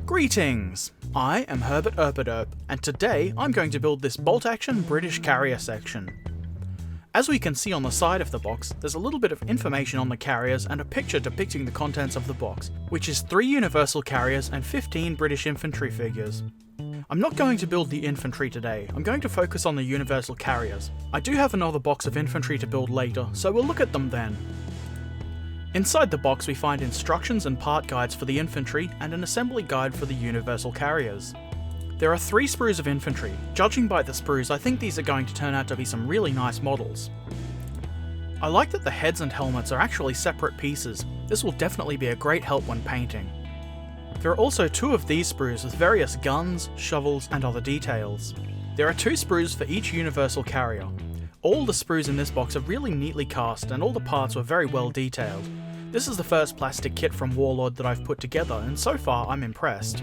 Greetings! I am Herbert Erpaderp, and today I'm going to build this bolt-action British carrier section. As we can see on the side of the box, there's a little bit of information on the carriers and a picture depicting the contents of the box, which is 3 Universal carriers and 15 British infantry figures. I'm not going to build the infantry today, I'm going to focus on the Universal carriers. I do have another box of infantry to build later, so we'll look at them then. Inside the box we find instructions and part guides for the infantry and an assembly guide for the Universal carriers. There are 3 sprues of infantry. Judging by the sprues, I think these are going to turn out to be some really nice models. I like that the heads and helmets are actually separate pieces. This will definitely be a great help when painting. There are also 2 of these sprues with various guns, shovels and other details. There are 2 sprues for each Universal carrier. All the sprues in this box are really neatly cast and all the parts were very well detailed. This is the first plastic kit from Warlord that I've put together and so far I'm impressed.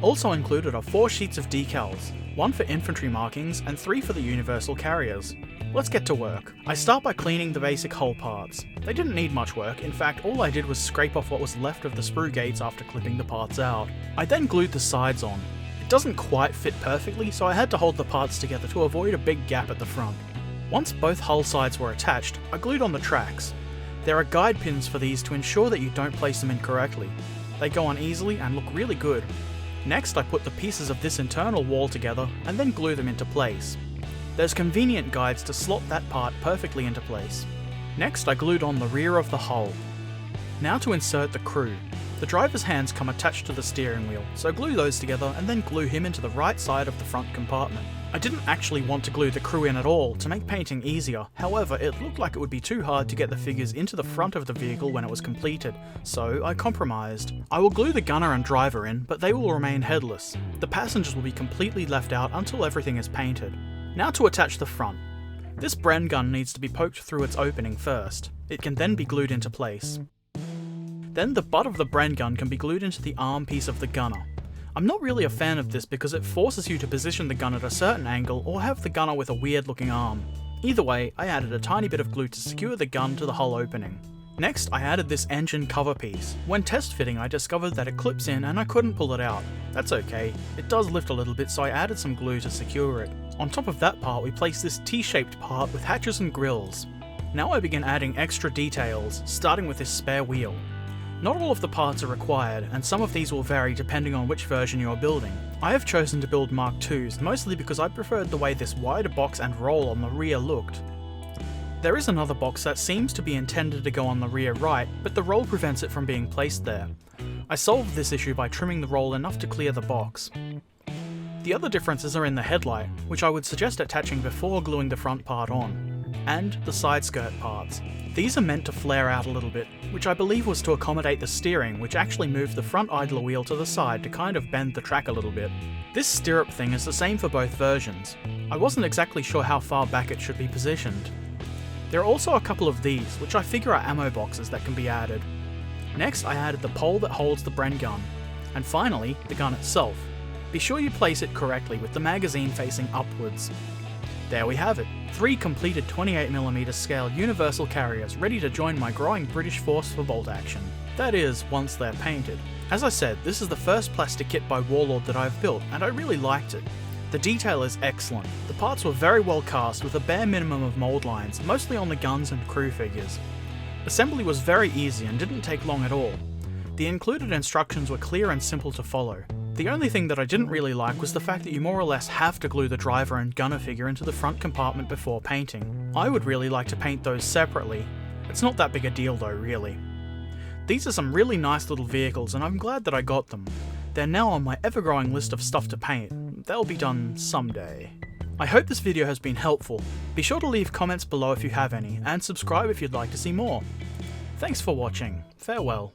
Also included are 4 sheets of decals, 1 for infantry markings and 3 for the Universal carriers. Let's get to work. I start by cleaning the basic hull parts. They didn't need much work, in fact all I did was scrape off what was left of the sprue gates after clipping the parts out. I then glued the sides on. It doesn't quite fit perfectly, so I had to hold the parts together to avoid a big gap at the front. Once both hull sides were attached, I glued on the tracks. There are guide pins for these to ensure that you don't place them incorrectly. They go on easily and look really good. Next I put the pieces of this internal wall together and then glue them into place. There's convenient guides to slot that part perfectly into place. Next I glued on the rear of the hull. Now to insert the crew. The driver's hands come attached to the steering wheel, so glue those together and then glue him into the right side of the front compartment. I didn't actually want to glue the crew in at all to make painting easier, however it looked like it would be too hard to get the figures into the front of the vehicle when it was completed, so I compromised. I will glue the gunner and driver in, but they will remain headless. The passengers will be completely left out until everything is painted. Now to attach the front. This Bren gun needs to be poked through its opening first. It can then be glued into place. Then the butt of the Bren gun can be glued into the arm piece of the gunner. I'm not really a fan of this because it forces you to position the gun at a certain angle or have the gunner with a weird looking arm. Either way, I added a tiny bit of glue to secure the gun to the hull opening. Next, I added this engine cover piece. When test fitting, I discovered that it clips in and I couldn't pull it out. That's okay, it does lift a little bit so I added some glue to secure it. On top of that part, we placed this T-shaped part with hatches and grills. Now I begin adding extra details, starting with this spare wheel. Not all of the parts are required, and some of these will vary depending on which version you are building. I have chosen to build Mark IIs, mostly because I preferred the way this wider box and roll on the rear looked. There is another box that seems to be intended to go on the rear right, but the roll prevents it from being placed there. I solved this issue by trimming the roll enough to clear the box. The other differences are in the headlight, which I would suggest attaching before gluing the front part on, and the side skirt parts. These are meant to flare out a little bit, which I believe was to accommodate the steering, which actually moved the front idler wheel to the side to kind of bend the track a little bit. This stirrup thing is the same for both versions. I wasn't exactly sure how far back it should be positioned. There are also a couple of these, which I figure are ammo boxes that can be added. Next I added the pole that holds the Bren gun. And finally, the gun itself. Be sure you place it correctly with the magazine facing upwards. There we have it, 3 completed 28mm scale Universal carriers ready to join my growing British force for bolt action. That is, once they're painted. As I said, this is the first plastic kit by Warlord that I've built, and I really liked it. The detail is excellent. The parts were very well cast with a bare minimum of mould lines, mostly on the guns and crew figures. Assembly was very easy and didn't take long at all. The included instructions were clear and simple to follow. The only thing that I didn't really like was the fact that you more or less have to glue the driver and gunner figure into the front compartment before painting. I would really like to paint those separately. It's not that big a deal though, really. These are some really nice little vehicles and I'm glad that I got them. They're now on my ever-growing list of stuff to paint. They'll be done someday. I hope this video has been helpful. Be sure to leave comments below if you have any, and subscribe if you'd like to see more. Thanks for watching. Farewell.